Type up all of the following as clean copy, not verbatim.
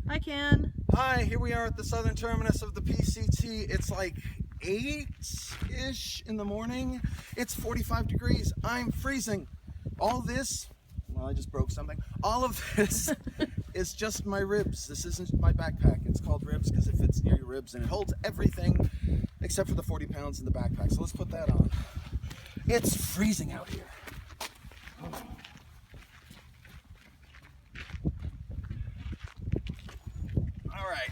Hi, Ken. Hi, here we are at the southern terminus of the PCT. It's like 8-ish in the morning. It's 45 degrees. I'm freezing. All this, well, I just broke something. All of this is just my ribs. This isn't my backpack. It's called ribs because it fits near your ribs and it holds everything except for the 40 pounds in the backpack. So let's put that on. It's freezing out here. All right.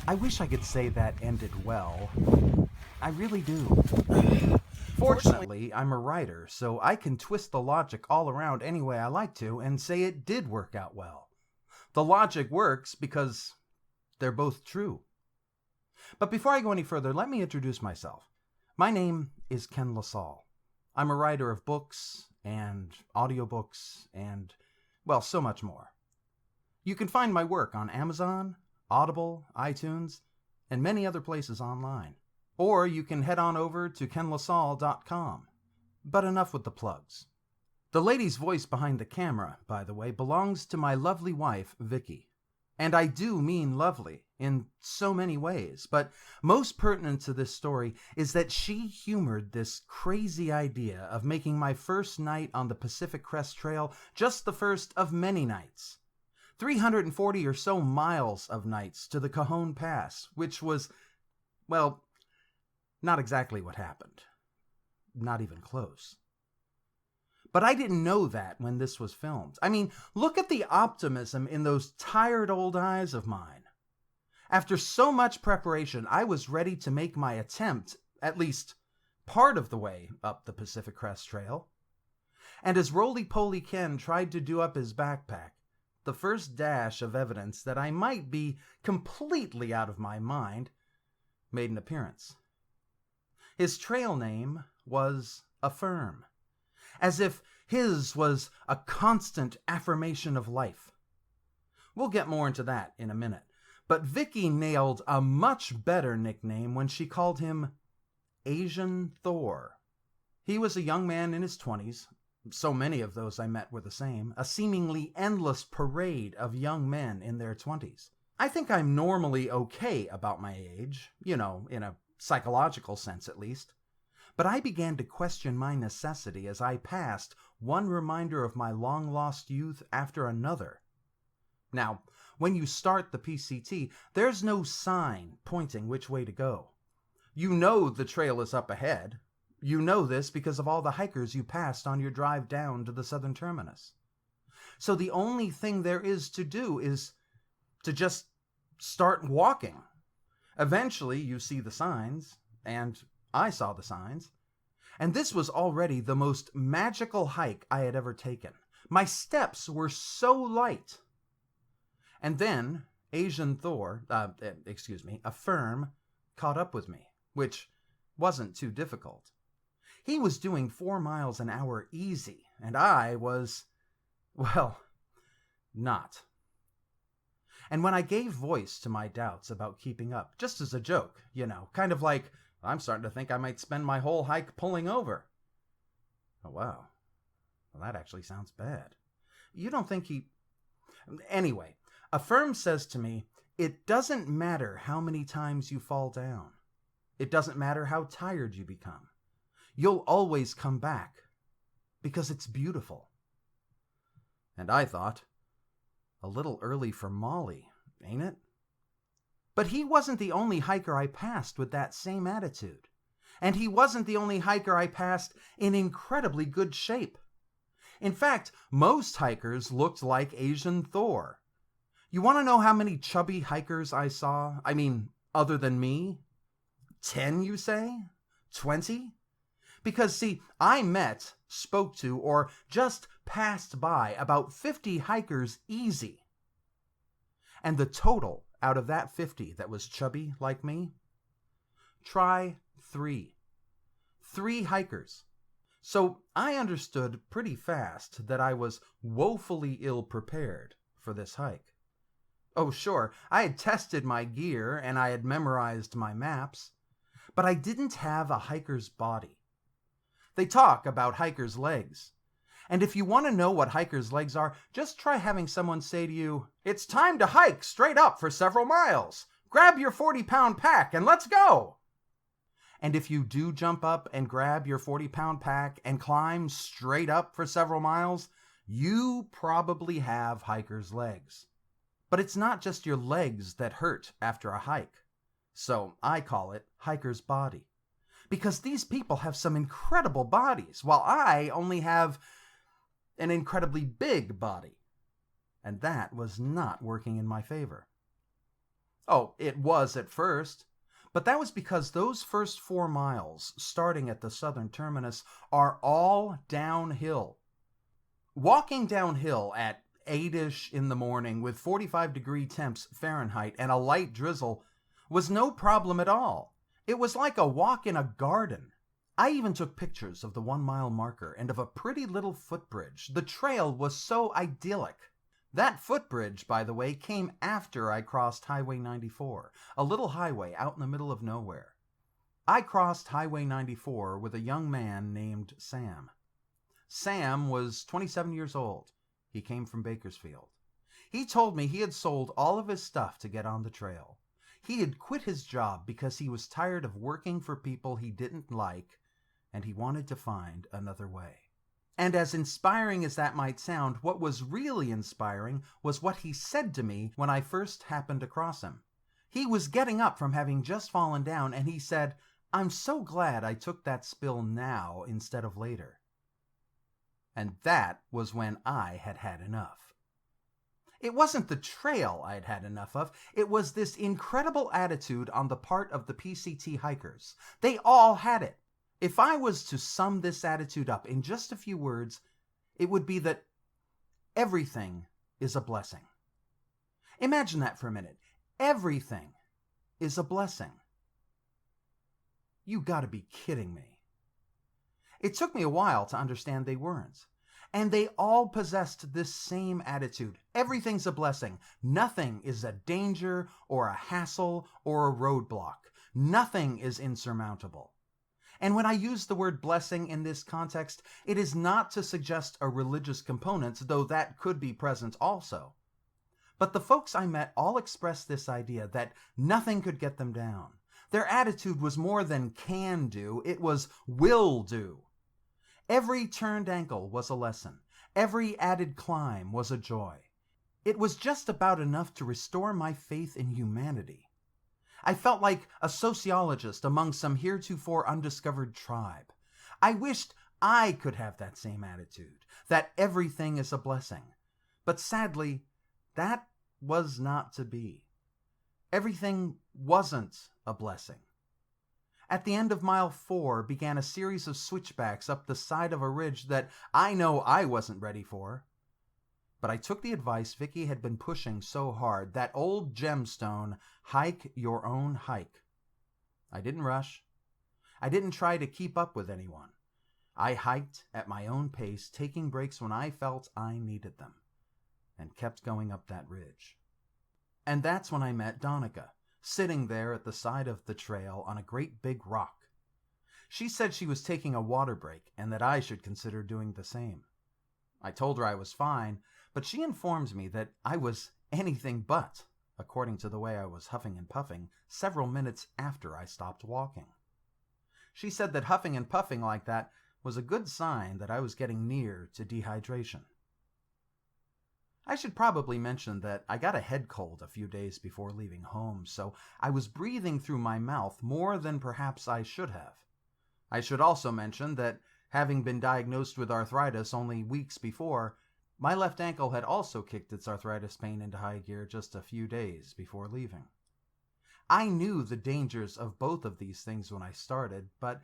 I wish I could say that ended well. I really do. Fortunately, I'm a writer, so I can twist the logic all around any way I like to and say it did work out well. The logic works because they're both true. But before I go any further, let me introduce myself. My name is Ken LaSalle. I'm a writer of books and audiobooks and, well, so much more. You can find my work on Amazon, Audible, iTunes, and many other places online. Or you can head on over to kenlasalle.com. But enough with the plugs. The lady's voice behind the camera, by the way, belongs to my lovely wife, Vicky. And I do mean lovely in so many ways, but most pertinent to this story is that she humored this crazy idea of making my first night on the Pacific Crest Trail just the first of many nights. 340 or so miles of nights to the Cajon Pass, which was, well, not exactly what happened. Not even close. But I didn't know that when this was filmed. I mean, look at the optimism in those tired old eyes of mine. After so much preparation, I was ready to make my attempt, at least part of the way up the Pacific Crest Trail. And as Roly-Poly Ken tried to do up his backpack, the first dash of evidence that I might be completely out of my mind made an appearance. His trail name was Affirm, as if his was a constant affirmation of life. We'll get more into that in a minute, but Vicky nailed a much better nickname when she called him Asian Thor. He was a young man in his 20s. So many of those I met were the same, a seemingly endless parade of young men in their 20s. I think I'm normally okay about my age, in a psychological sense at least. But I began to question my necessity as I passed one reminder of my long-lost youth after another. Now, when you start the PCT, there's no sign pointing which way to go. You know the trail is up ahead. You know this because of all the hikers you passed on your drive down to the southern terminus. So the only thing there is to do is to just start walking. Eventually you see the signs, and I saw the signs, and this was already the most magical hike I had ever taken. My steps were so light. And then Affirm caught up with me, which wasn't too difficult. He was doing 4 miles an hour easy, and I was, well, not. And when I gave voice to my doubts about keeping up, just as a joke, kind of like, I'm starting to think I might spend my whole hike pulling over. Oh, wow. Well, that actually sounds bad. You don't think he... Anyway, Affirm says to me, it doesn't matter how many times you fall down. It doesn't matter how tired you become. You'll always come back, because it's beautiful. And I thought, a little early for Molly, ain't it? But he wasn't the only hiker I passed with that same attitude. And he wasn't the only hiker I passed in incredibly good shape. In fact, most hikers looked like Asian Thor. You want to know how many chubby hikers I saw? I mean, other than me? 10, you say? 20? Because, see, I met, spoke to, or just passed by about 50 hikers easy. And the total out of that 50 that was chubby like me? Try 3. 3 hikers. So I understood pretty fast that I was woefully ill-prepared for this hike. Oh, sure, I had tested my gear and I had memorized my maps, but I didn't have a hiker's body. They talk about hikers' legs, And if you want to know what hikers' legs are, just try having someone say to you, "It's time to hike straight up for several miles. Grab your 40-pound pack and let's go." And if you do jump up and grab your 40-pound pack and climb straight up for several miles, you probably have hiker's legs. But it's not just your legs that hurt after a hike. So I call it hiker's body. Because these people have some incredible bodies, while I only have an incredibly big body. And that was not working in my favor. Oh, it was at first. But that was because those first 4 miles, starting at the southern terminus, are all downhill. Walking downhill at 8-ish in the morning with 45-degree temps Fahrenheit and a light drizzle was no problem at all. It was like a walk in a garden. I even took pictures of the 1-mile marker and of a pretty little footbridge. The trail was so idyllic. That footbridge, by the way, came after I crossed Highway 94, a little highway out in the middle of nowhere. I crossed Highway 94 with a young man named Sam. Sam was 27 years old. He came from Bakersfield. He told me he had sold all of his stuff to get on the trail. He had quit his job because he was tired of working for people he didn't like, and he wanted to find another way. And as inspiring as that might sound, what was really inspiring was what he said to me when I first happened across him. He was getting up from having just fallen down, and he said, "I'm so glad I took that spill now instead of later." And that was when I had had enough. It wasn't the trail I'd had enough of. It was this incredible attitude on the part of the PCT hikers. They all had it. If I was to sum this attitude up in just a few words, it would be that everything is a blessing. Imagine that for a minute. Everything is a blessing. You gotta be kidding me. It took me a while to understand they weren't. And they all possessed this same attitude. Everything's a blessing. Nothing is a danger or a hassle or a roadblock. Nothing is insurmountable. And when I use the word blessing in this context, it is not to suggest a religious component, though that could be present also. But the folks I met all expressed this idea that nothing could get them down. Their attitude was more than can do, it was will do. Every turned ankle was a lesson. Every added climb was a joy. It was just about enough to restore my faith in humanity. I felt like a sociologist among some heretofore undiscovered tribe. I wished I could have that same attitude, that everything is a blessing. But sadly, that was not to be. Everything wasn't a blessing. At the end of mile 4 began a series of switchbacks up the side of a ridge that I know I wasn't ready for. But I took the advice Vicky had been pushing so hard, that old gemstone, hike your own hike. I didn't rush. I didn't try to keep up with anyone. I hiked at my own pace, taking breaks when I felt I needed them, and kept going up that ridge. And that's when I met Donica, sitting there at the side of the trail on a great big rock. She said she was taking a water break and that I should consider doing the same. I told her I was fine, but she informed me that I was anything but, according to the way I was huffing and puffing several minutes after I stopped walking. She said that huffing and puffing like that was a good sign that I was getting near to dehydration. I should probably mention that I got a head cold a few days before leaving home, so I was breathing through my mouth more than perhaps I should have. I should also mention that, having been diagnosed with arthritis only weeks before, my left ankle had also kicked its arthritis pain into high gear just a few days before leaving. I knew the dangers of both of these things when I started, but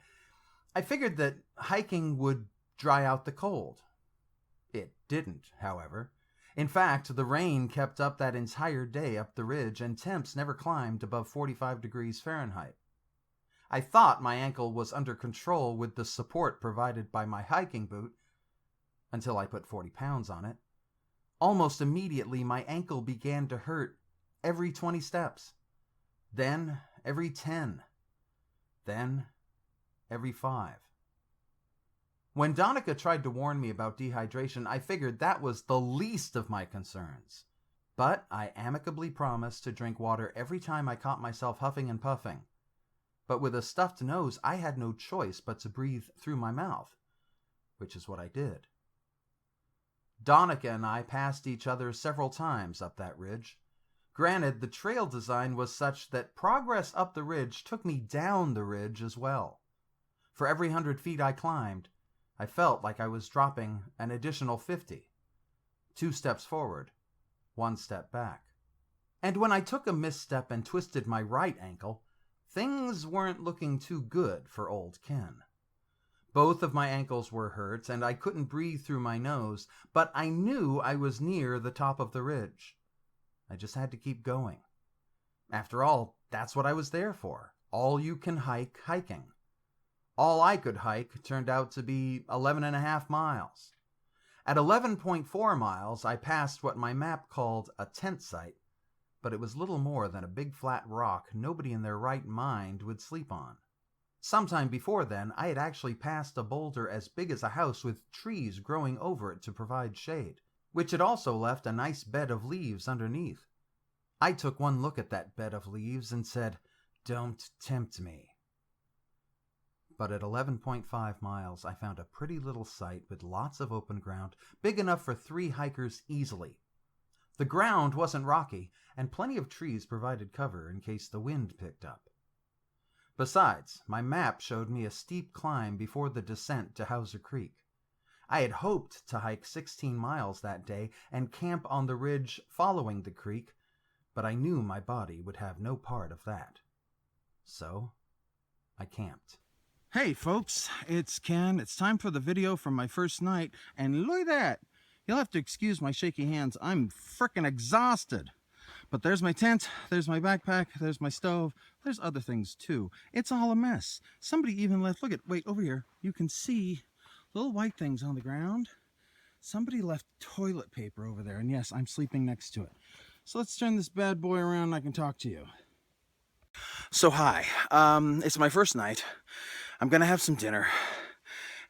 I figured that hiking would dry out the cold. It didn't, however. In fact, the rain kept up that entire day up the ridge, and temps never climbed above 45 degrees Fahrenheit. I thought my ankle was under control with the support provided by my hiking boot, until I put 40 pounds on it. Almost immediately, my ankle began to hurt every 20 steps. Then every 10. Then every 5. When Donica tried to warn me about dehydration, I figured that was the least of my concerns. But I amicably promised to drink water every time I caught myself huffing and puffing. But with a stuffed nose, I had no choice but to breathe through my mouth, which is what I did. Donica and I passed each other several times up that ridge. Granted, the trail design was such that progress up the ridge took me down the ridge as well. For every 100 feet I climbed, I felt like I was dropping an additional 50. 2 steps forward, 1 step back. And when I took a misstep and twisted my right ankle, things weren't looking too good for old Ken. Both of my ankles were hurt, and I couldn't breathe through my nose, but I knew I was near the top of the ridge. I just had to keep going. After all, that's what I was there for. All you can hike hiking. All I could hike turned out to be 11.5 miles. At 11.4 miles, I passed what my map called a tent site, but it was little more than a big flat rock nobody in their right mind would sleep on. Sometime before then, I had actually passed a boulder as big as a house with trees growing over it to provide shade, which had also left a nice bed of leaves underneath. I took one look at that bed of leaves and said, "Don't tempt me." But at 11.5 miles, I found a pretty little site with lots of open ground, big enough for 3 hikers easily. The ground wasn't rocky, and plenty of trees provided cover in case the wind picked up. Besides, my map showed me a steep climb before the descent to Hauser Creek. I had hoped to hike 16 miles that day and camp on the ridge following the creek, but I knew my body would have no part of that. So, I camped. Hey folks, it's Ken. It's time for the video from my first night, and look at that. You'll have to excuse my shaky hands. I'm frickin' exhausted. But there's my tent, there's my backpack, there's my stove, there's other things too. It's all a mess. Somebody even left, wait, over here. You can see little white things on the ground. Somebody left toilet paper over there, and yes, I'm sleeping next to it. So let's turn this bad boy around and I can talk to you. So hi, it's my first night. I'm gonna have some dinner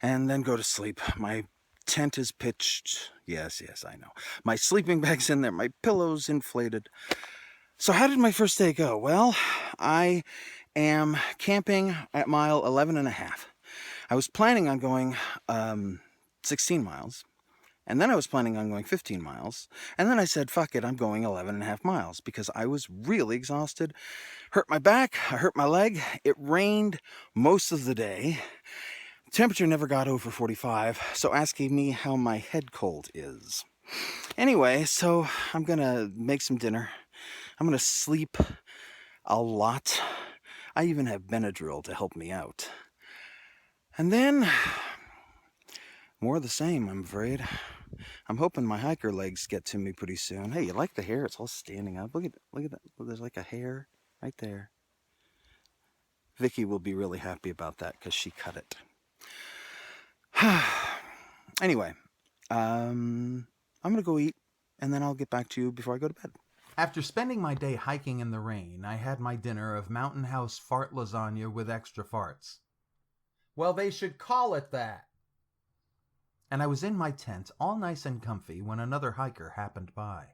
and then go to sleep. My tent is pitched. Yes, I know. My sleeping bag's in there, my pillow's inflated. So how did my first day go? Well, I am camping at mile 11.5. I was planning on going 16 miles. And then I was planning on going 15 miles. And then I said, fuck it, I'm going 11.5 miles because I was really exhausted. Hurt my back, I hurt my leg. It rained most of the day. Temperature never got over 45, so asking me how my head cold is. Anyway, so I'm gonna make some dinner. I'm gonna sleep a lot. I even have Benadryl to help me out. And then, more of the same, I'm afraid. I'm hoping my hiker legs get to me pretty soon. Hey, you like the hair? It's all standing up. Look at that. There's like a hair right there. Vicky will be really happy about that because she cut it. Anyway, I'm going to go eat, and then I'll get back to you before I go to bed. After spending my day hiking in the rain, I had my dinner of Mountain House fart lasagna with extra farts. Well, they should call it that. And I was in my tent, all nice and comfy, when another hiker happened by.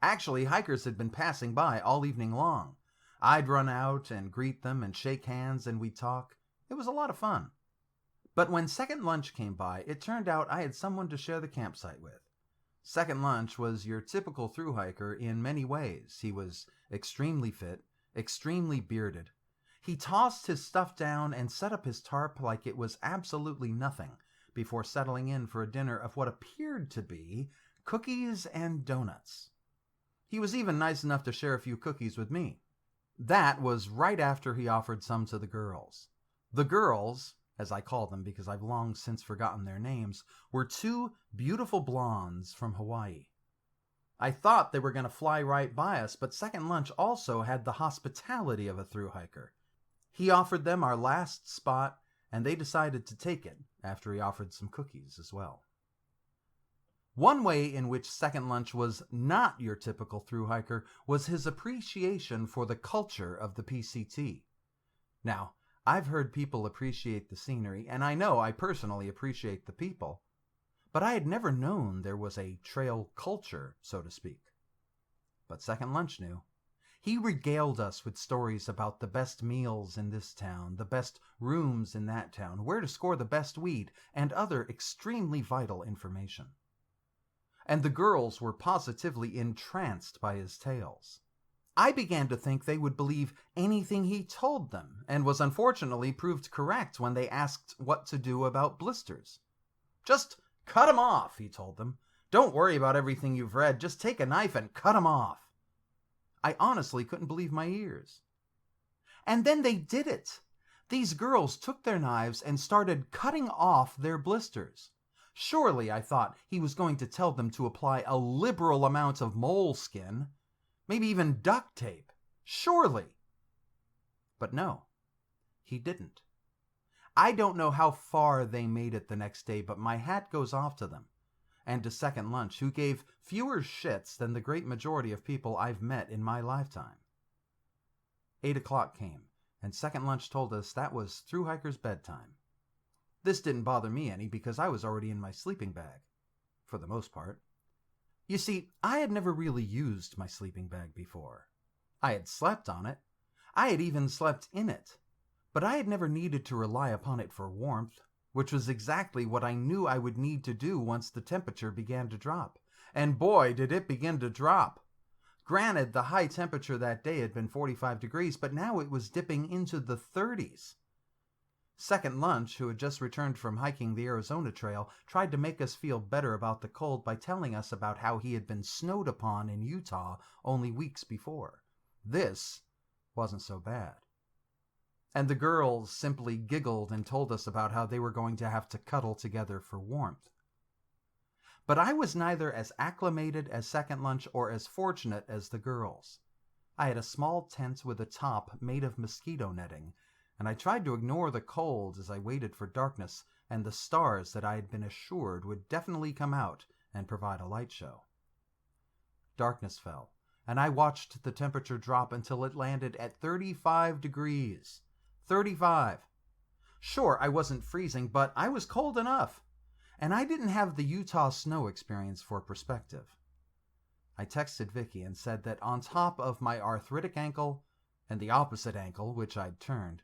Actually, hikers had been passing by all evening long. I'd run out and greet them and shake hands and we'd talk. It was a lot of fun. But when second lunch came by, it turned out I had someone to share the campsite with. Second lunch was your typical thru hiker in many ways. He was extremely fit, extremely bearded. He tossed his stuff down and set up his tarp like it was absolutely nothing before settling in for a dinner of what appeared to be cookies and donuts. He was even nice enough to share a few cookies with me. That was right after he offered some to the girls. The girls, as I call them because I've long since forgotten their names, were 2 beautiful blondes from Hawaii. I thought they were going to fly right by us, but second lunch also had the hospitality of a thru hiker. He offered them our last spot, and they decided to take it after he offered some cookies as well. One way in which second lunch was not your typical thru hiker was his appreciation for the culture of the PCT. Now, I've heard people appreciate the scenery, and I know I personally appreciate the people, but I had never known there was a trail culture, so to speak. But Second Lunch knew. He regaled us with stories about the best meals in this town, the best rooms in that town, where to score the best weed, and other extremely vital information. And the girls were positively entranced by his tales. I began to think they would believe anything he told them, and was unfortunately proved correct when they asked what to do about blisters. "Just cut 'em off," he told them. "Don't worry about everything you've read. Just take a knife and cut 'em off." I honestly couldn't believe my ears. And then they did it. These girls took their knives and started cutting off their blisters. Surely, I thought, he was going to tell them to apply a liberal amount of moleskin, maybe even duct tape. Surely. But no, he didn't. I don't know how far they made it the next day, but my hat goes off to them, and to Second Lunch, who gave fewer shits than the great majority of people I've met in my lifetime. 8 o'clock came, and Second Lunch told us that was through hiker's bedtime. This didn't bother me any because I was already in my sleeping bag, for the most part. You see, I had never really used my sleeping bag before. I had slept on it. I had even slept in it. But I had never needed to rely upon it for warmth, which was exactly what I knew I would need to do once the temperature began to drop. And boy, did it begin to drop. Granted, the high temperature that day had been 45 degrees, but now it was dipping into the 30s. Second Lunch, who had just returned from hiking the Arizona Trail, tried to make us feel better about the cold by telling us about how he had been snowed upon in Utah only weeks before. This wasn't so bad. And the girls simply giggled and told us about how they were going to have to cuddle together for warmth. But I was neither as acclimated as Second Lunch or as fortunate as the girls. I had a small tent with a top made of mosquito netting, and I tried to ignore the cold as I waited for darkness and the stars that I had been assured would definitely come out and provide a light show. Darkness fell, and I watched the temperature drop until it landed at 35 degrees. 35. Sure, I wasn't freezing, but I was cold enough. And I didn't have the Utah snow experience for perspective. I texted Vicky and said that on top of my arthritic ankle and the opposite ankle, which I'd turned,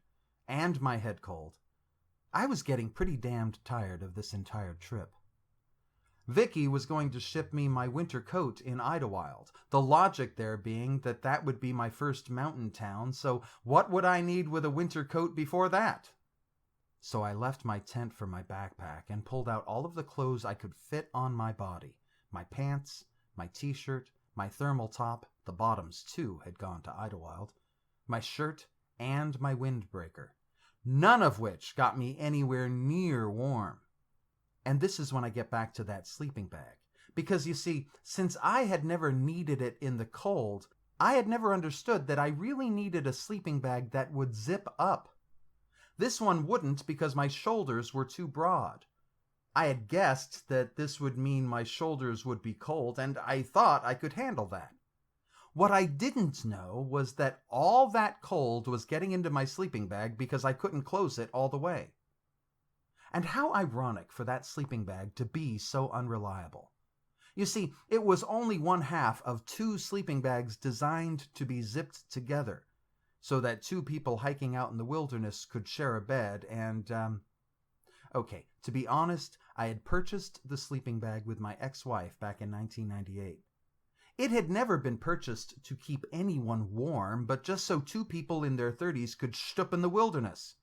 and my head cold, I was getting pretty damned tired of this entire trip. Vicky was going to ship me my winter coat in Idlewild, the logic there being that that would be my first mountain town, so what would I need with a winter coat before that? So I left my tent for my backpack and pulled out all of the clothes I could fit on my body. My pants, my t-shirt, my thermal top, the bottoms too had gone to Idlewild, my shirt, and my windbreaker, none of which got me anywhere near warm. And this is when I get back to that sleeping bag. Because you see, since I had never needed it in the cold, I had never understood that I really needed a sleeping bag that would zip up. This one wouldn't because my shoulders were too broad. I had guessed that this would mean my shoulders would be cold, and I thought I could handle that. What I didn't know was that all that cold was getting into my sleeping bag because I couldn't close it all the way. And how ironic for that sleeping bag to be so unreliable. You see, it was only one half of 2 sleeping bags designed to be zipped together, so that 2 people hiking out in the wilderness could share a bed, and, okay, to be honest, I had purchased the sleeping bag with my ex-wife back in 1998. It had never been purchased to keep anyone warm, but just so 2 people in their 30s could shtup in the wilderness.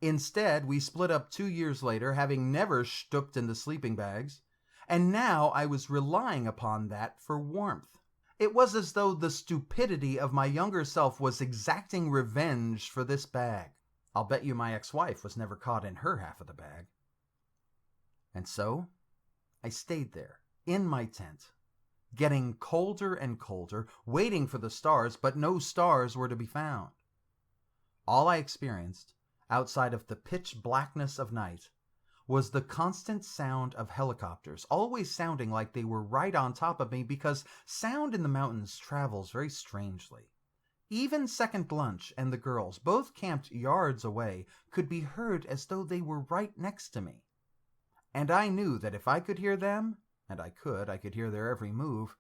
Instead, we split up 2 years later, having never shtupped in the sleeping bags, and now I was relying upon that for warmth. It was as though the stupidity of my younger self was exacting revenge for this bag. I'll bet you my ex-wife was never caught in her half of the bag. And so, I stayed there, in my tent, getting colder and colder, waiting for the stars, but no stars were to be found. All I experienced, outside of the pitch blackness of night, was the constant sound of helicopters, always sounding like they were right on top of me because sound in the mountains travels very strangely. Even second lunch and the girls, both camped yards away, could be heard as though they were right next to me. And I knew that if I could hear them, and I could hear their every move,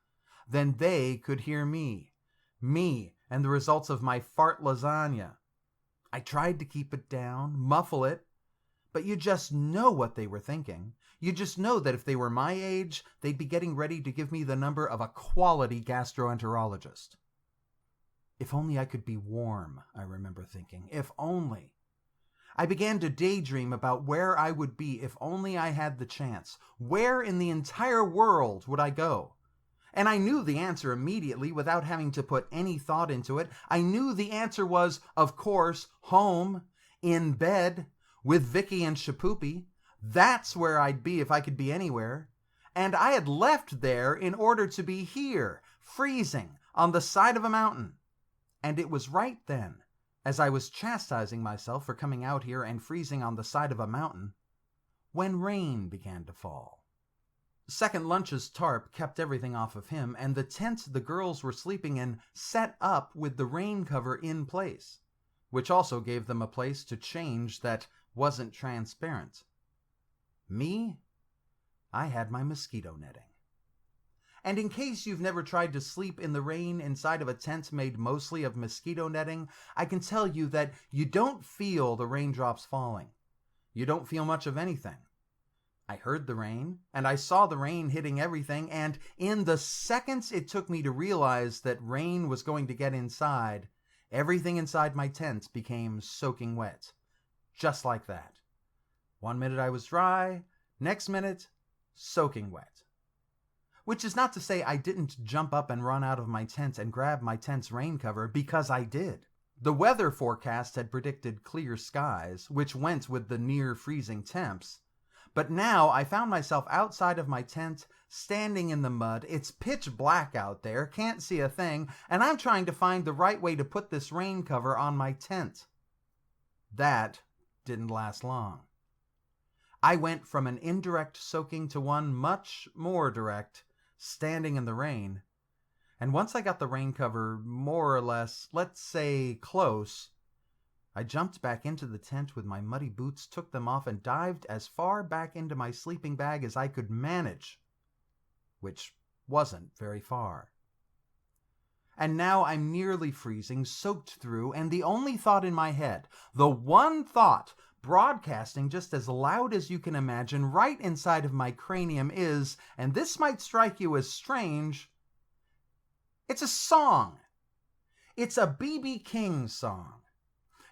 then they could hear me. Me and the results of my fart lasagna. I tried to keep it down, muffle it, but you just know what they were thinking. You just know that if they were my age, they'd be getting ready to give me the number of a quality gastroenterologist. If only I could be warm, I remember thinking. If only. I began to daydream about where I would be if only I had the chance. Where in the entire world would I go? And I knew the answer immediately without having to put any thought into it. I knew the answer was, of course, home, in bed, with Vicky and Shapoopy. That's where I'd be if I could be anywhere. And I had left there in order to be here, freezing, on the side of a mountain. And it was right then, as I was chastising myself for coming out here and freezing on the side of a mountain, when rain began to fall. Second lunch's tarp kept everything off of him, and the tent the girls were sleeping in set up with the rain cover in place, which also gave them a place to change that wasn't transparent. Me? I had my mosquito netting. And in case you've never tried to sleep in the rain inside of a tent made mostly of mosquito netting, I can tell you that you don't feel the raindrops falling. You don't feel much of anything. I heard the rain, and I saw the rain hitting everything, and in the seconds it took me to realize that rain was going to get inside, everything inside my tent became soaking wet. Just like that. 1 minute I was dry, next minute, soaking wet. Which is not to say I didn't jump up and run out of my tent and grab my tent's rain cover, because I did. The weather forecast had predicted clear skies, which went with the near freezing temps. But now I found myself outside of my tent, standing in the mud. It's pitch black out there, can't see a thing, and I'm trying to find the right way to put this rain cover on my tent. That didn't last long. I went from an indirect soaking to one much more direct, standing in the rain, and once I got the rain cover more or less, let's say, close, I jumped back into the tent with my muddy boots, took them off, and dived as far back into my sleeping bag as I could manage, which wasn't very far. And now I'm nearly freezing, soaked through, and the only thought in my head, the one thought broadcasting just as loud as you can imagine right inside of my cranium is, and this might strike you as strange, it's a song. It's a B.B. King song.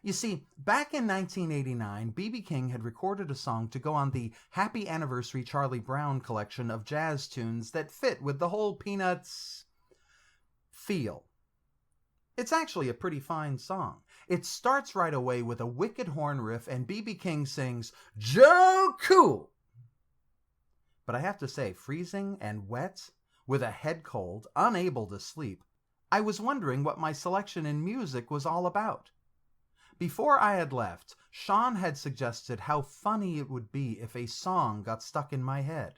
You see, back in 1989, B.B. King had recorded a song to go on the Happy Anniversary Charlie Brown collection of jazz tunes that fit with the whole Peanuts feel. It's actually a pretty fine song. It starts right away with a wicked horn riff, and B.B. King sings, "Joe Cool!" But I have to say, freezing and wet, with a head cold, unable to sleep, I was wondering what my selection in music was all about. Before I had left, Sean had suggested how funny it would be if a song got stuck in my head.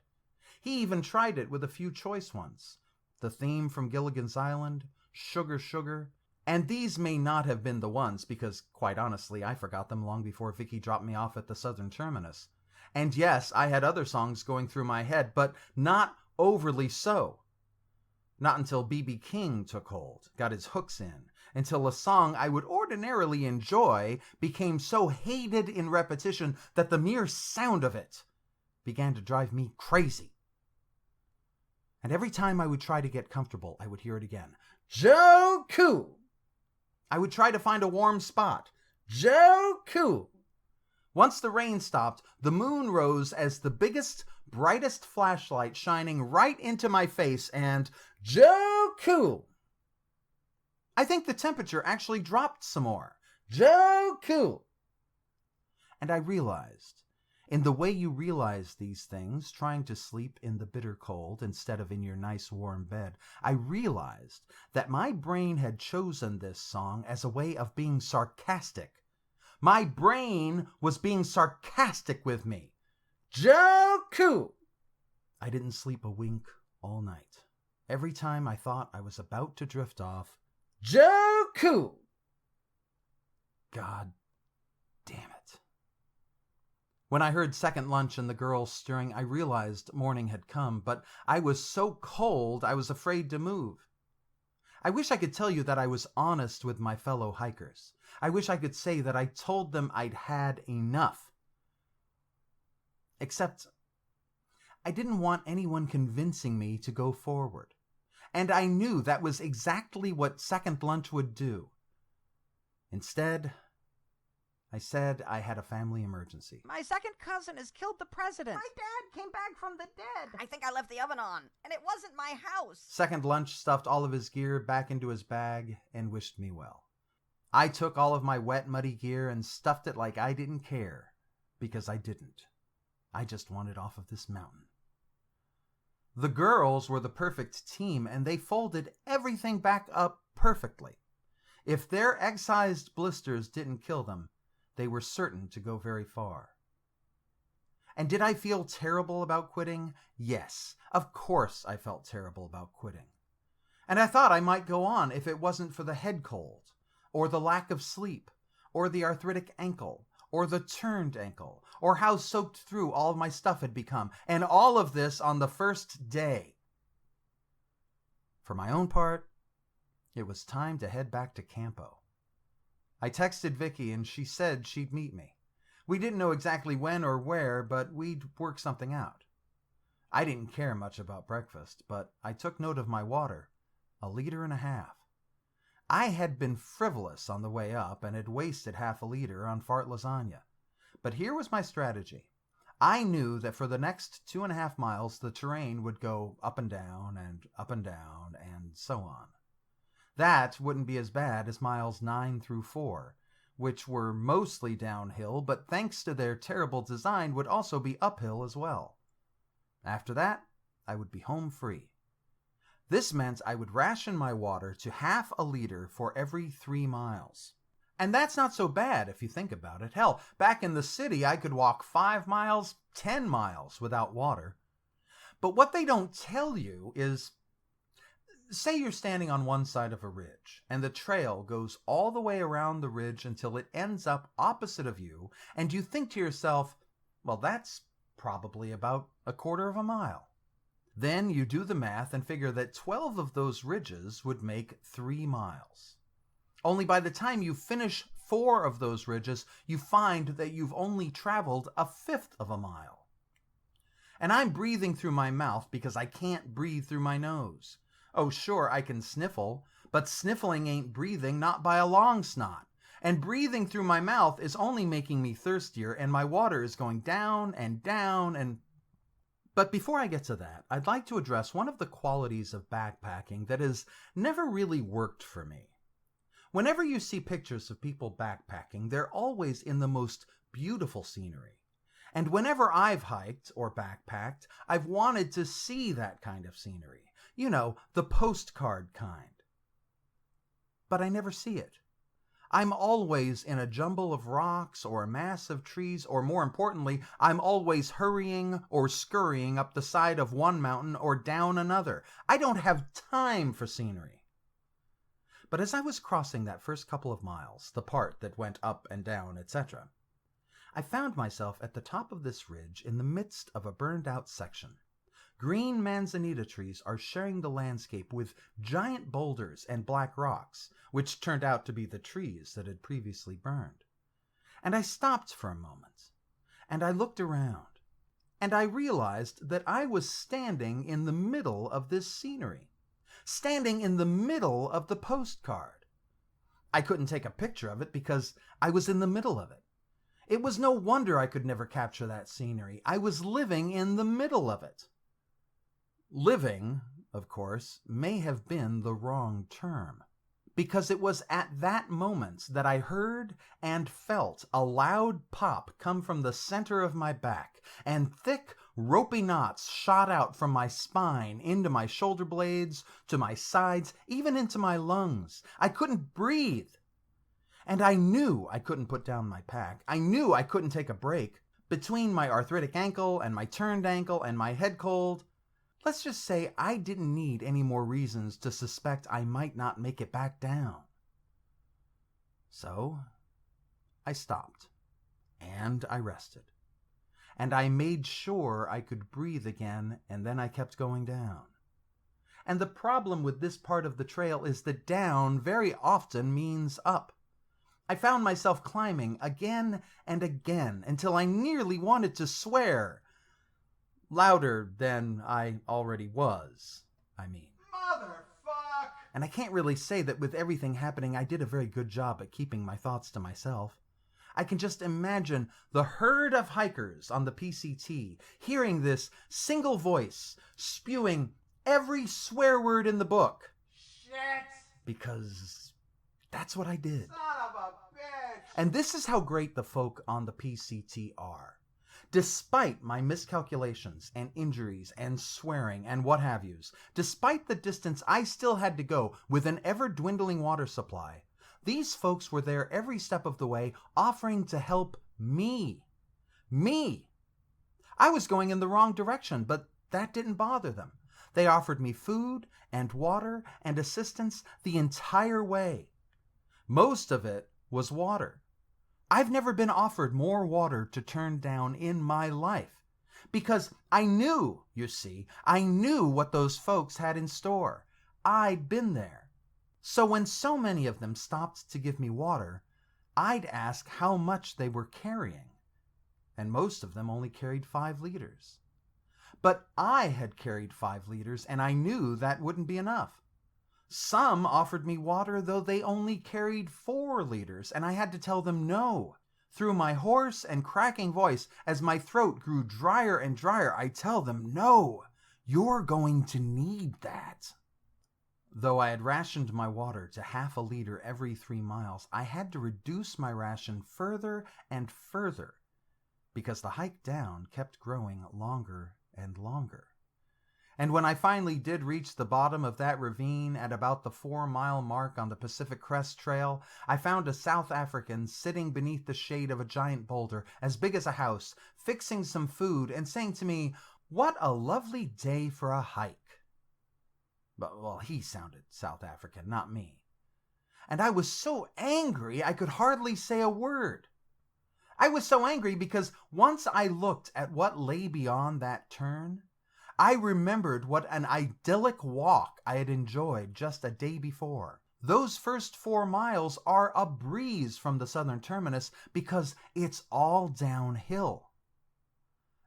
He even tried it with a few choice ones. The theme from Gilligan's Island, Sugar Sugar, and these may not have been the ones because, quite honestly, I forgot them long before Vicky dropped me off at the southern terminus. And yes, I had other songs going through my head, but not overly so. Not until B.B. King took hold, got his hooks in, until a song I would ordinarily enjoy became so hated in repetition that the mere sound of it began to drive me crazy. And every time I would try to get comfortable, I would hear it again. "Joe Cool!" I would try to find a warm spot. "Joe Cool!" Once the rain stopped, the moon rose as the biggest, brightest flashlight shining right into my face, and "Joe Cool!" I think the temperature actually dropped some more. "Joe Cool!" And I realized, in the way you realize these things, trying to sleep in the bitter cold instead of in your nice warm bed, I realized that my brain had chosen this song as a way of being sarcastic. My brain was being sarcastic with me. "Joe Cool!" I didn't sleep a wink all night. Every time I thought I was about to drift off, "Joe cool. God damn it. When I heard second lunch and the girls stirring, I realized morning had come, but I was so cold I was afraid to move. I wish I could tell you that I was honest with my fellow hikers. I wish I could say that I told them I'd had enough. Except, I didn't want anyone convincing me to go forward. And I knew that was exactly what second lunch would do. Instead, I said I had a family emergency. My second cousin has killed the president. My dad came back from the dead. I think I left the oven on, and it wasn't my house. Second lunch stuffed all of his gear back into his bag and wished me well. I took all of my wet, muddy gear and stuffed it like I didn't care, because I didn't. I just wanted off of this mountain. The girls were the perfect team, and they folded everything back up perfectly. If their excised blisters didn't kill them, they were certain to go very far. And did I feel terrible about quitting? Yes, of course I felt terrible about quitting. And I thought I might go on if it wasn't for the head cold, or the lack of sleep, or the arthritic ankle, or the turned ankle, or how soaked through all of my stuff had become, and all of this on the first day. For my own part, it was time to head back to Campo. I texted Vicky and she said she'd meet me. We didn't know exactly when or where, but we'd work something out. I didn't care much about breakfast, but I took note of my water, 1.5 liters. I had been frivolous on the way up and had wasted 0.5 liter on fart lasagna. But here was my strategy. I knew that for the next 2.5 miles the terrain would go up and down and so on. That wouldn't be as bad as miles 9 through 4, which were mostly downhill, but thanks to their terrible design would also be uphill as well. After that, I would be home free. This meant I would ration my water to 0.5 liter for every 3 miles. And that's not so bad if you think about it. Hell, back in the city I could walk 5 miles, 10 miles without water. But what they don't tell you is, say you're standing on one side of a ridge, and the trail goes all the way around the ridge until it ends up opposite of you, and you think to yourself, well, that's probably about 1/4 mile. Then you do the math and figure that 12 of those ridges would make 3 miles. Only by the time you finish 4 of those ridges, you find that you've only traveled 1/5 of a mile. And I'm breathing through my mouth because I can't breathe through my nose. Oh, sure, I can sniffle, but sniffling ain't breathing, not by a long snot. And breathing through my mouth is only making me thirstier, and my water is going down and down and... But before I get to that, I'd like to address one of the qualities of backpacking that has never really worked for me. Whenever you see pictures of people backpacking, they're always in the most beautiful scenery. And whenever I've hiked or backpacked, I've wanted to see that kind of scenery. You know, the postcard kind. But I never see it. I'm always in a jumble of rocks or a mass of trees, or more importantly, I'm always hurrying or scurrying up the side of one mountain or down another. I don't have time for scenery. But as I was crossing that first couple of miles, the part that went up and down, etc., I found myself at the top of this ridge in the midst of a burned-out section. Green manzanita trees are sharing the landscape with giant boulders and black rocks, which turned out to be the trees that had previously burned. And I stopped for a moment, and I looked around, and I realized that I was standing in the middle of this scenery, standing in the middle of the postcard. I couldn't take a picture of it because I was in the middle of it. It was no wonder I could never capture that scenery. I was living in the middle of it. Living, of course, may have been the wrong term, because it was at that moment that I heard and felt a loud pop come from the center of my back, and thick, ropey knots shot out from my spine into my shoulder blades, to my sides, even into my lungs. I couldn't breathe. And I knew I couldn't put down my pack. I knew I couldn't take a break. Between my arthritic ankle and my turned ankle and my head cold, let's just say I didn't need any more reasons to suspect I might not make it back down. So I stopped, and I rested, and I made sure I could breathe again, and then I kept going down. And the problem with this part of the trail is that down very often means up. I found myself climbing again and again until I nearly wanted to swear. Louder than I already was, I mean. Motherfuck! And I can't really say that with everything happening, I did a very good job at keeping my thoughts to myself. I can just imagine the herd of hikers on the PCT hearing this single voice spewing every swear word in the book. Shit! Because that's what I did. Son of a bitch! And this is how great the folk on the PCT are. Despite my miscalculations and injuries and swearing and what have yous, despite the distance I still had to go with an ever-dwindling water supply, these folks were there every step of the way offering to help me. Me! I was going in the wrong direction, but that didn't bother them. They offered me food and water and assistance the entire way. Most of it was water. I've never been offered more water to turn down in my life. Because I knew, you see, I knew what those folks had in store. I'd been there. So when so many of them stopped to give me water, I'd ask how much they were carrying. And most of them only carried 5 liters. But I had carried 5 liters, and I knew that wouldn't be enough. Some offered me water, though they only carried 4 liters, and I had to tell them no. Through my hoarse and cracking voice, as my throat grew drier and drier, I tell them, no, you're going to need that. Though I had rationed my water to half a liter every 3 miles, I had to reduce my ration further and further, because the hike down kept growing longer and longer. And when I finally did reach the bottom of that ravine at about the 4-mile mark on the Pacific Crest Trail, I found a South African sitting beneath the shade of a giant boulder as big as a house, fixing some food and saying to me, "What a lovely day for a hike." Well, he sounded South African, not me. And I was so angry I could hardly say a word. I was so angry because once I looked at what lay beyond that turn, I remembered what an idyllic walk I had enjoyed just a day before. Those first 4 miles are a breeze from the southern terminus because it's all downhill.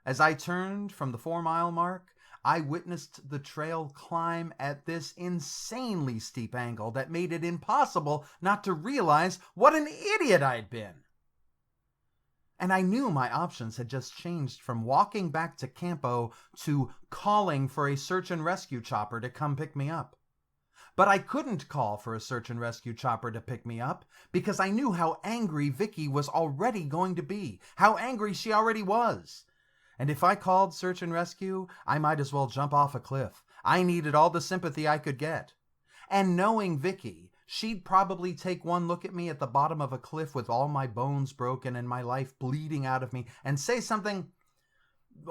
As I turned from the 4-mile mark, I witnessed the trail climb at this insanely steep angle that made it impossible not to realize what an idiot I'd been. And I knew my options had just changed from walking back to Campo to calling for a search and rescue chopper to come pick me up. But I couldn't call for a search and rescue chopper to pick me up because I knew how angry Vicky was already going to be, how angry she already was. And if I called search and rescue, I might as well jump off a cliff. I needed all the sympathy I could get. And knowing Vicky, she'd probably take one look at me at the bottom of a cliff with all my bones broken and my life bleeding out of me and say something.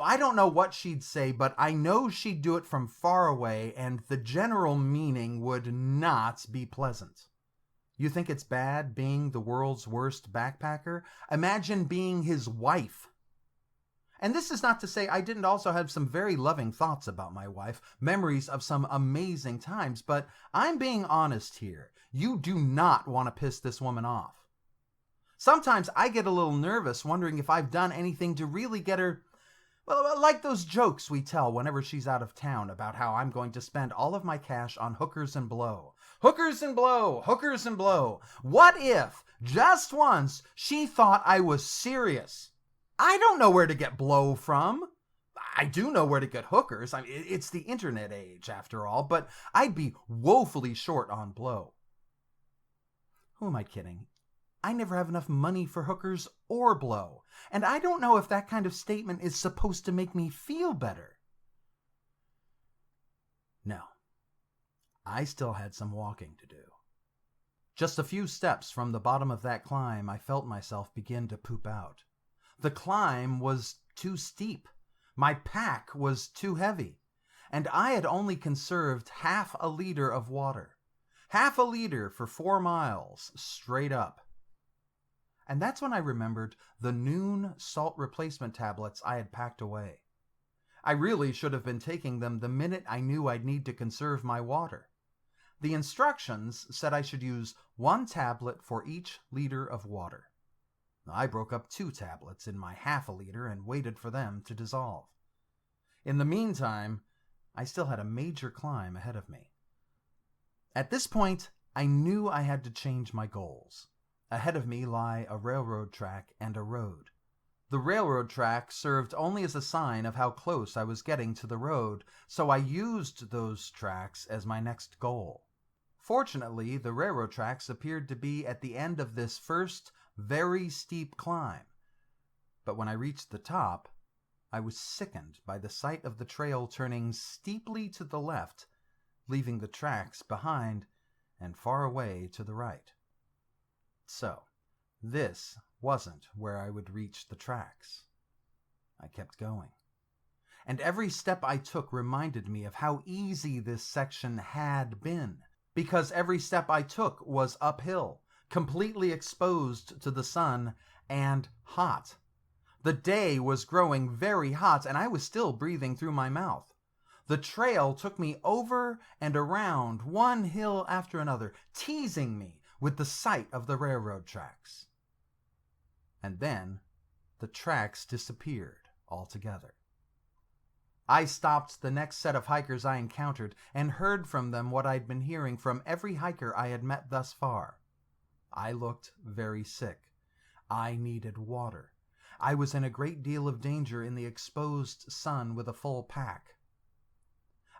I don't know what she'd say, but I know she'd do it from far away, and the general meaning would not be pleasant. You think it's bad being the world's worst backpacker? Imagine being his wife. And this is not to say I didn't also have some very loving thoughts about my wife, memories of some amazing times, but I'm being honest here. You do not want to piss this woman off. Sometimes I get a little nervous wondering if I've done anything to really get her, well, like those jokes we tell whenever she's out of town about how I'm going to spend all of my cash on hookers and blow. Hookers and blow, hookers and blow. What if, just once, she thought I was serious? I don't know where to get blow from. I do know where to get hookers. I mean, it's the internet age, after all, but I'd be woefully short on blow. Who am I kidding? I never have enough money for hookers or blow, and I don't know if that kind of statement is supposed to make me feel better. No, I still had some walking to do. Just a few steps from the bottom of that climb, I felt myself begin to poop out. The climb was too steep. My pack was too heavy. And I had only conserved half a liter of water. Half a liter for 4 miles, straight up. And that's when I remembered the noon salt replacement tablets I had packed away. I really should have been taking them the minute I knew I'd need to conserve my water. The instructions said I should use 1 tablet for each liter of water. I broke up 2 tablets in my half a liter and waited for them to dissolve. In the meantime, I still had a major climb ahead of me. At this point, I knew I had to change my goals. Ahead of me lie a railroad track and a road. The railroad track served only as a sign of how close I was getting to the road, so I used those tracks as my next goal. Fortunately, the railroad tracks appeared to be at the end of this first, very steep climb. But when I reached the top, I was sickened by the sight of the trail turning steeply to the left, leaving the tracks behind and far away to the right. So, this wasn't where I would reach the tracks. I kept going. And every step I took reminded me of how easy this section had been, because every step I took was uphill, completely exposed to the sun, and hot. The day was growing very hot, and I was still breathing through my mouth. The trail took me over and around one hill after another, teasing me with the sight of the railroad tracks. And then the tracks disappeared altogether. I stopped the next set of hikers I encountered and heard from them what I'd been hearing from every hiker I had met thus far. I looked very sick. I needed water. I was in a great deal of danger in the exposed sun with a full pack.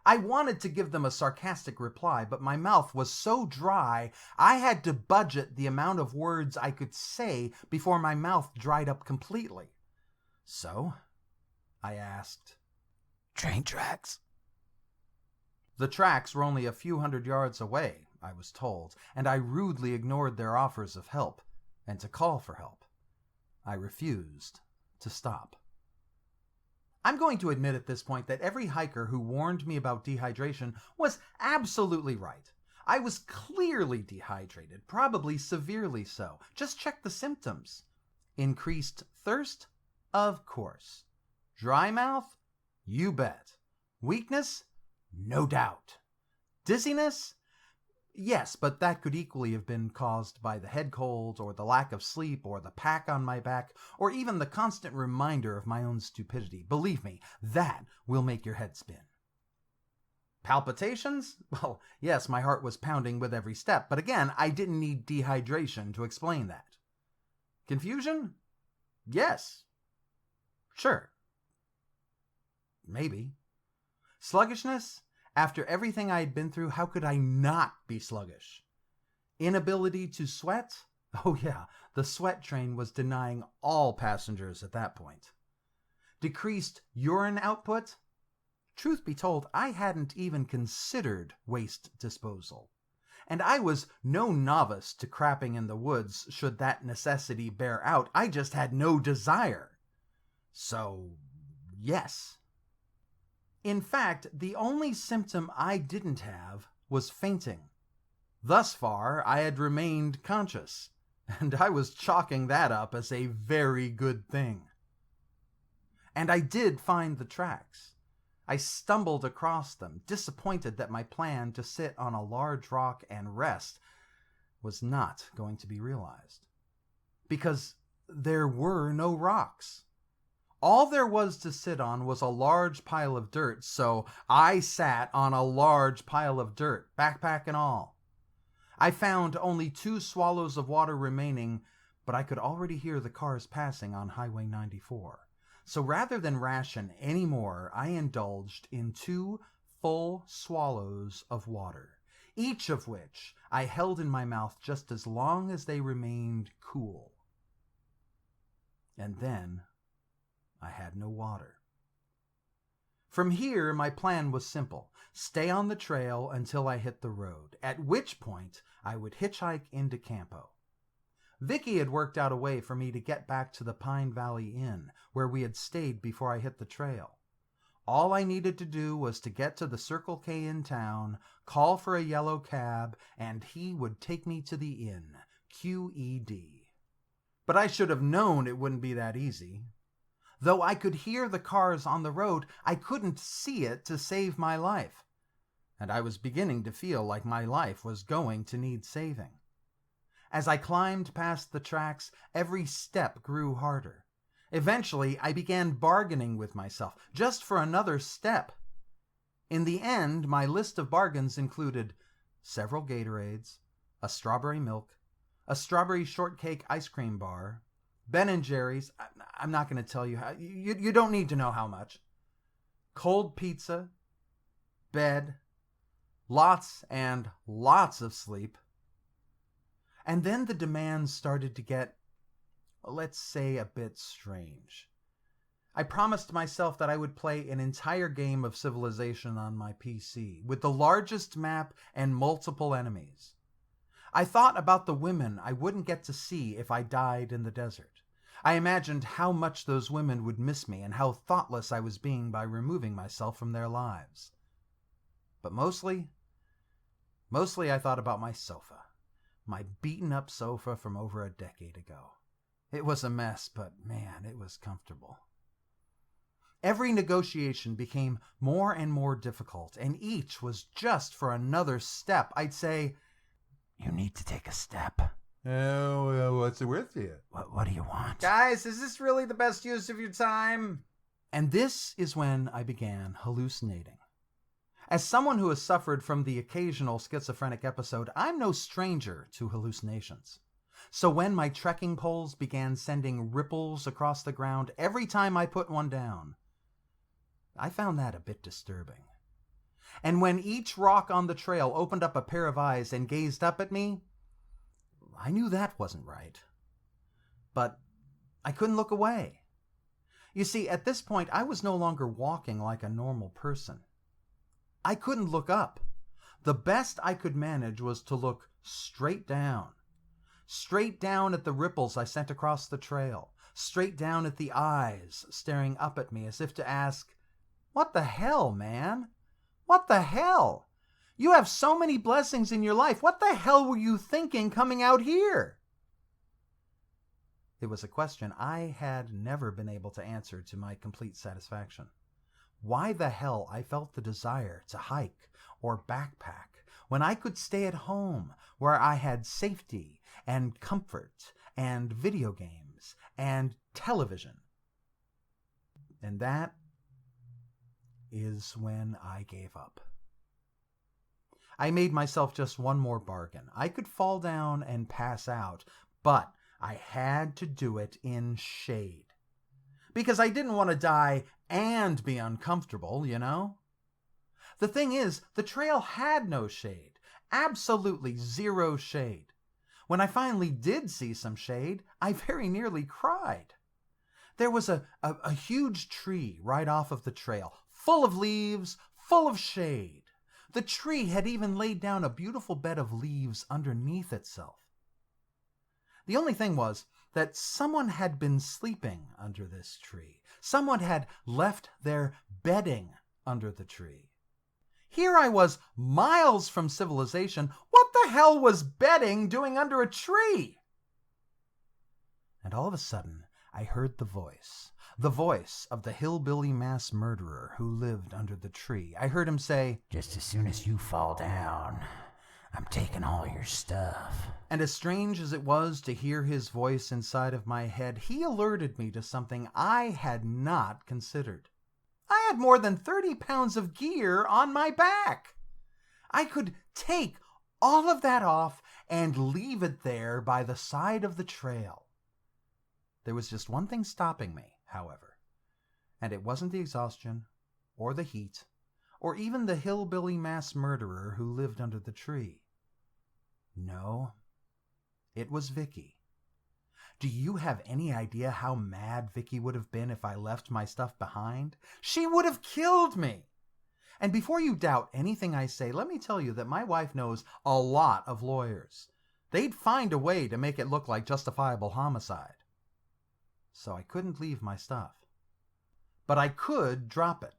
I wanted to give them a sarcastic reply, but my mouth was so dry I had to budget the amount of words I could say before my mouth dried up completely. So, I asked, "Train tracks?" The tracks were only a few hundred yards away, I was told, and I rudely ignored their offers of help and to call for help. I refused to stop. I'm going to admit at this point that every hiker who warned me about dehydration was absolutely right. I was clearly dehydrated, probably severely so. Just check the symptoms. Increased thirst? Of course. Dry mouth? You bet. Weakness? No doubt. Dizziness? Yes, but that could equally have been caused by the head cold, or the lack of sleep, or the pack on my back, or even the constant reminder of my own stupidity. Believe me, that will make your head spin. Palpitations? Well, yes, my heart was pounding with every step, but again, I didn't need dehydration to explain that. Confusion? Yes. Sure. Maybe. Sluggishness? After everything I had been through, how could I not be sluggish? Inability to sweat? Oh yeah, the sweat train was denying all passengers at that point. Decreased urine output? Truth be told, I hadn't even considered waste disposal. And I was no novice to crapping in the woods should that necessity bear out. I just had no desire. So, yes. In fact, the only symptom I didn't have was fainting. Thus far, I had remained conscious, and I was chalking that up as a very good thing. And I did find the tracks. I stumbled across them, disappointed that my plan to sit on a large rock and rest was not going to be realized. Because there were no rocks. All there was to sit on was a large pile of dirt, so I sat on a large pile of dirt, backpack and all. I found only 2 swallows of water remaining, but I could already hear the cars passing on Highway 94. So rather than ration any more, I indulged in 2 full swallows of water, each of which I held in my mouth just as long as they remained cool. And then I had no water. From here, my plan was simple. Stay on the trail until I hit the road, at which point I would hitchhike into Campo. Vicky had worked out a way for me to get back to the Pine Valley Inn, where we had stayed before I hit the trail. All I needed to do was to get to the Circle K in town, call for a yellow cab, and he would take me to the inn. QED. But I should have known it wouldn't be that easy. Though I could hear the cars on the road, I couldn't see it to save my life. And I was beginning to feel like my life was going to need saving. As I climbed past the tracks, every step grew harder. Eventually, I began bargaining with myself, just for another step. In the end, my list of bargains included several Gatorades, a strawberry milk, a strawberry shortcake ice cream bar, Ben & Jerry's, I'm not going to tell you how, you don't need to know how much, cold pizza, bed, lots and lots of sleep. And then the demands started to get, let's say, a bit strange. I promised myself that I would play an entire game of Civilization on my PC, with the largest map and multiple enemies. I thought about the women I wouldn't get to see if I died in the desert. I imagined how much those women would miss me and how thoughtless I was being by removing myself from their lives. But mostly I thought about my sofa. My beaten-up sofa from over a decade ago. It was a mess, but man, it was comfortable. Every negotiation became more and more difficult, and each was just for another step. I'd say, "You need to take a step." Oh, what's it with you? What do you want? Guys, is this really the best use of your time? And this is when I began hallucinating. As someone who has suffered from the occasional schizophrenic episode, I'm no stranger to hallucinations. So when my trekking poles began sending ripples across the ground every time I put one down, I found that a bit disturbing. And when each rock on the trail opened up a pair of eyes and gazed up at me, I knew that wasn't right. But I couldn't look away. You see, at this point, I was no longer walking like a normal person. I couldn't look up. The best I could manage was to look straight down at the ripples I sent across the trail, straight down at the eyes staring up at me as if to ask, "What the hell, man? What the hell? You have so many blessings in your life. What the hell were you thinking coming out here?" It was a question I had never been able to answer to my complete satisfaction. Why the hell I felt the desire to hike or backpack when I could stay at home where I had safety and comfort and video games and television. And that is when I gave up. I made myself just one more bargain. I could fall down and pass out, but I had to do it in shade. Because I didn't want to die and be uncomfortable, you know? The thing is, the trail had no shade. Absolutely zero shade. When I finally did see some shade, I very nearly cried. There was a huge tree right off of the trail, full of leaves, full of shade. The tree had even laid down a beautiful bed of leaves underneath itself. The only thing was that someone had been sleeping under this tree. Someone had left their bedding under the tree. Here I was, miles from civilization. What the hell was bedding doing under a tree? And all of a sudden, I heard the voice of the hillbilly mass murderer who lived under the tree. I heard him say, "Just as soon as you fall down, I'm taking all your stuff." And as strange as it was to hear his voice inside of my head, he alerted me to something I had not considered. I had more than 30 pounds of gear on my back. I could take all of that off and leave it there by the side of the trail. There was just one thing stopping me, however, and it wasn't the exhaustion, or the heat, or even the hillbilly mass murderer who lived under the tree. No, it was Vicky. Do you have any idea how mad Vicky would have been if I left my stuff behind? She would have killed me! And before you doubt anything I say, let me tell you that my wife knows a lot of lawyers. They'd find a way to make it look like justifiable homicide. So I couldn't leave my stuff. But I could drop it.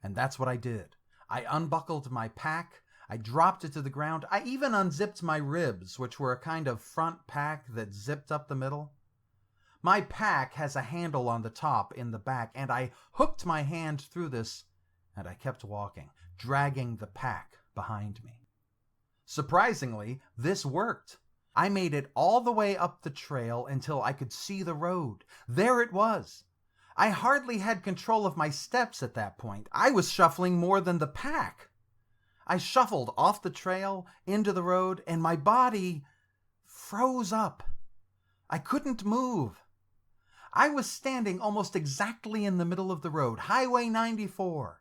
And that's what I did. I unbuckled my pack. I dropped it to the ground. I even unzipped my ribs, which were a kind of front pack that zipped up the middle. My pack has a handle on the top in the back, and I hooked my hand through this, and I kept walking, dragging the pack behind me. Surprisingly, this worked. I made it all the way up the trail until I could see the road. There it was. I hardly had control of my steps at that point. I was shuffling more than the pack. I shuffled off the trail into the road, and my body froze up. I couldn't move. I was standing almost exactly in the middle of the road, Highway 94.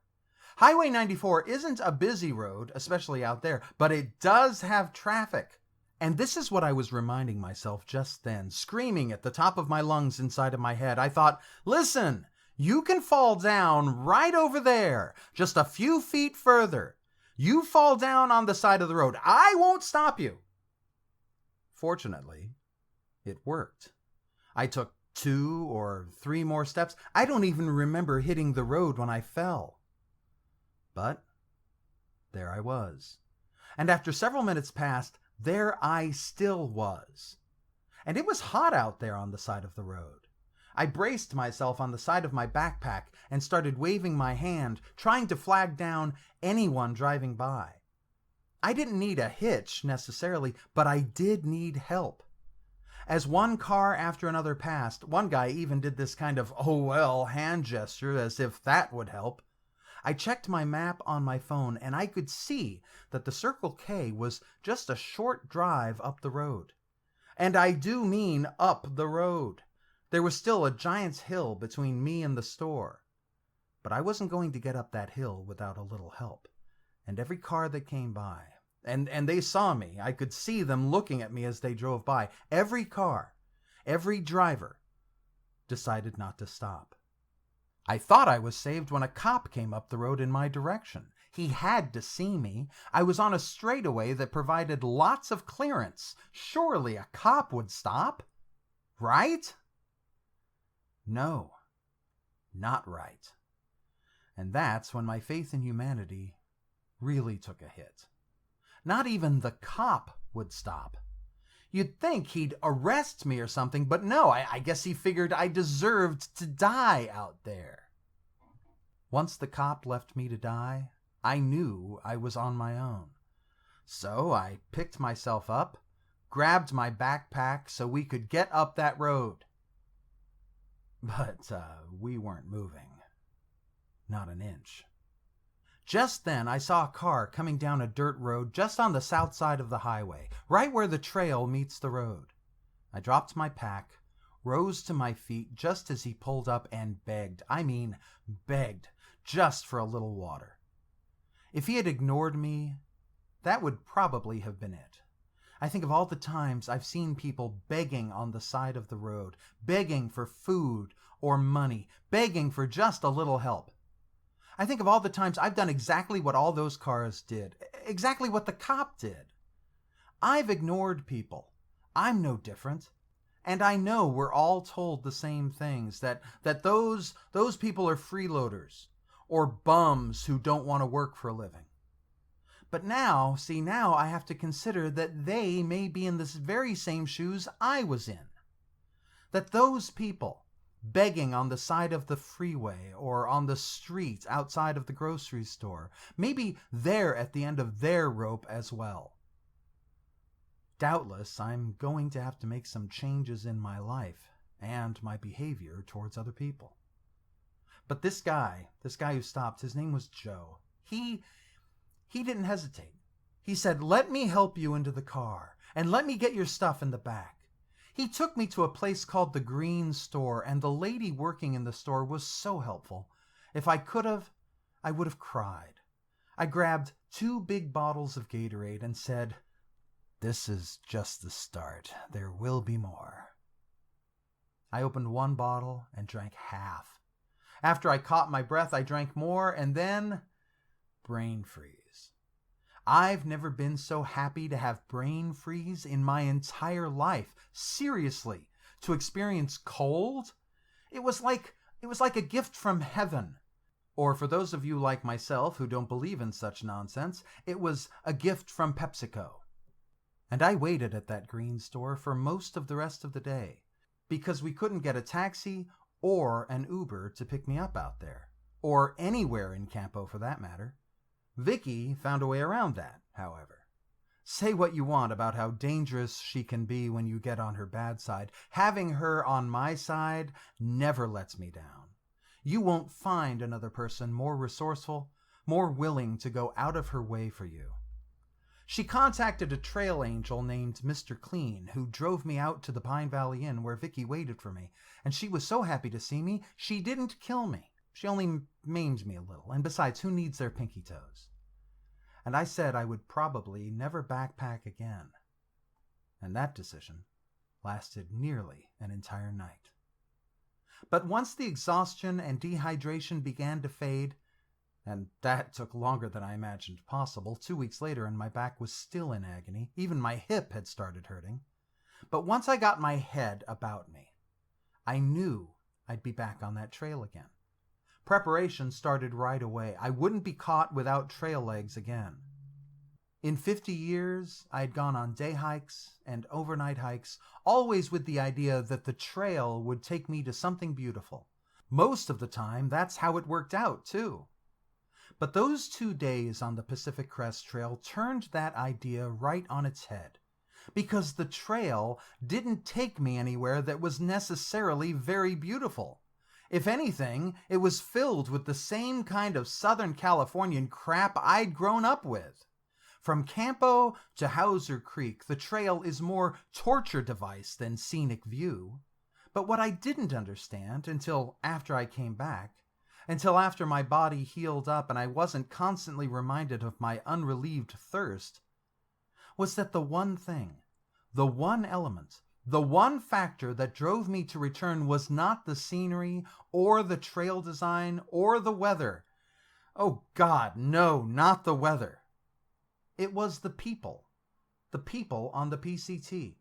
Highway 94 isn't a busy road, especially out there, but it does have traffic. And this is what I was reminding myself just then, screaming at the top of my lungs inside of my head. I thought, listen, you can fall down right over there, just a few feet further. You fall down on the side of the road. I won't stop you. Fortunately, it worked. I took 2 or 3 more steps. I don't even remember hitting the road when I fell. But there I was. And after several minutes passed, there I still was. And it was hot out there on the side of the road. I braced myself on the side of my backpack and started waving my hand, trying to flag down anyone driving by. I didn't need a hitch necessarily, but I did need help. As one car after another passed, one guy even did this kind of oh well hand gesture as if that would help. I checked my map on my phone and I could see that the Circle K was just a short drive up the road. And I do mean up the road. There was still a giant's hill between me and the store. But I wasn't going to get up that hill without a little help. And every car that came by, and they saw me, I could see them looking at me as they drove by. Every car, every driver decided not to stop. I thought I was saved when a cop came up the road in my direction. He had to see me. I was on a straightaway that provided lots of clearance. Surely a cop would stop, right? No, not right. And that's when my faith in humanity really took a hit. Not even the cop would stop. You'd think he'd arrest me or something, but no, I guess he figured I deserved to die out there. Once the cop left me to die, I knew I was on my own. So I picked myself up, grabbed my backpack so we could get up that road. But we weren't moving. Not an inch. Just then, I saw a car coming down a dirt road just on the south side of the highway, right where the trail meets the road. I dropped my pack, rose to my feet just as he pulled up and begged, just for a little water. If he had ignored me, that would probably have been it. I think of all the times I've seen people begging on the side of the road, begging for food or money, begging for just a little help. I think of all the times I've done exactly what all those cars did, exactly what the cop did. I've ignored people. I'm no different. And I know we're all told the same things, that those people are freeloaders or bums who don't want to work for a living. But now I have to consider that they may be in this very same shoes I was in. That those people, begging on the side of the freeway or on the street outside of the grocery store, maybe they're at the end of their rope as well. Doubtless, I'm going to have to make some changes in my life and my behavior towards other people. But this guy who stopped, his name was Joe. He didn't hesitate. He said, "Let me help you into the car, and let me get your stuff in the back." He took me to a place called the Green Store, and the lady working in the store was so helpful. If I could have, I would have cried. I grabbed 2 big bottles of Gatorade and said, "This is just the start. There will be more." I opened one bottle and drank half. After I caught my breath, I drank more, and then brain freeze. I've never been so happy to have brain freeze in my entire life. Seriously, to experience cold? It was like a gift from heaven. Or for those of you like myself who don't believe in such nonsense, it was a gift from PepsiCo. And I waited at that Green Store for most of the rest of the day. because we couldn't get a taxi or an Uber to pick me up out there, or anywhere in Campo for that matter. Vicky found a way around that, however. Say what you want about how dangerous she can be when you get on her bad side. Having her on my side never lets me down. You won't find another person more resourceful, more willing to go out of her way for you. She contacted a trail angel named Mr. Clean, who drove me out to the Pine Valley Inn where Vicky waited for me, and she was so happy to see me, she didn't kill me. She only maimed me a little, and besides, who needs their pinky toes? And I said I would probably never backpack again. And that decision lasted nearly an entire night. But once the exhaustion and dehydration began to fade, and that took longer than I imagined possible, 2 weeks later and my back was still in agony, even my hip had started hurting. But once I got my head about me, I knew I'd be back on that trail again. Preparation started right away. I wouldn't be caught without trail legs again. In 50 years, I'd gone on day hikes and overnight hikes, always with the idea that the trail would take me to something beautiful. Most of the time, that's how it worked out, too. But those 2 days on the Pacific Crest Trail turned that idea right on its head, because the trail didn't take me anywhere that was necessarily very beautiful. If anything, it was filled with the same kind of Southern Californian crap I'd grown up with. From Campo to Hauser Creek, the trail is more torture device than scenic view. But what I didn't understand until after I came back, until after my body healed up and I wasn't constantly reminded of my unrelieved thirst, was that the one thing, the one element, the one factor that drove me to return was not the scenery or the trail design or the weather. Oh God, no, not the weather. It was the people on the PCT,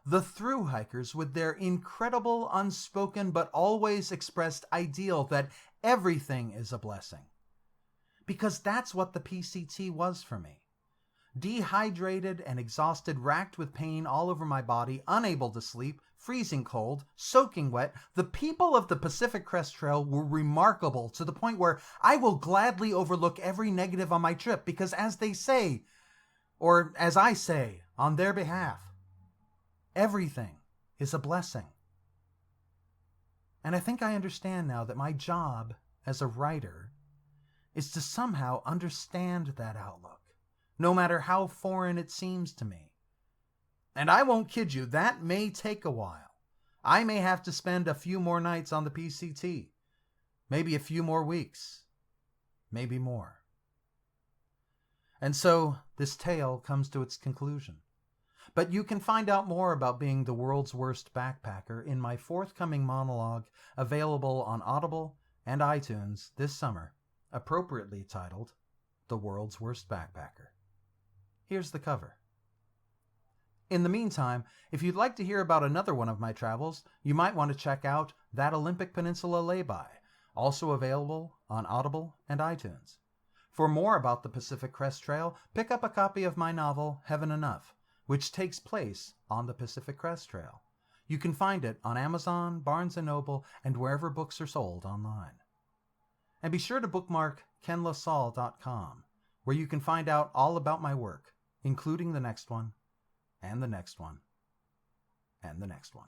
the thru hikers with their incredible unspoken but always expressed ideal that everything is a blessing. Because that's what the PCT was for me. Dehydrated and exhausted, racked with pain all over my body, unable to sleep, freezing cold, soaking wet, the people of the Pacific Crest Trail were remarkable to the point where I will gladly overlook every negative on my trip because, as they say, or as I say on their behalf, everything is a blessing. And I think I understand now that my job as a writer is to somehow understand that outlook, no matter how foreign it seems to me. And I won't kid you, that may take a while. I may have to spend a few more nights on the PCT, maybe a few more weeks, maybe more. And so this tale comes to its conclusion. But you can find out more about being the world's worst backpacker in my forthcoming monologue, available on Audible and iTunes this summer, appropriately titled The World's Worst Backpacker. Here's the cover. In the meantime, if you'd like to hear about another one of my travels, you might want to check out That Olympic Peninsula Lay-By, also available on Audible and iTunes. For more about the Pacific Crest Trail, pick up a copy of my novel, Heaven Enough, which takes place on the Pacific Crest Trail. You can find it on Amazon, Barnes & Noble, and wherever books are sold online. And be sure to bookmark kenlasaul.com, where you can find out all about my work, including the next one, and the next one, and the next one.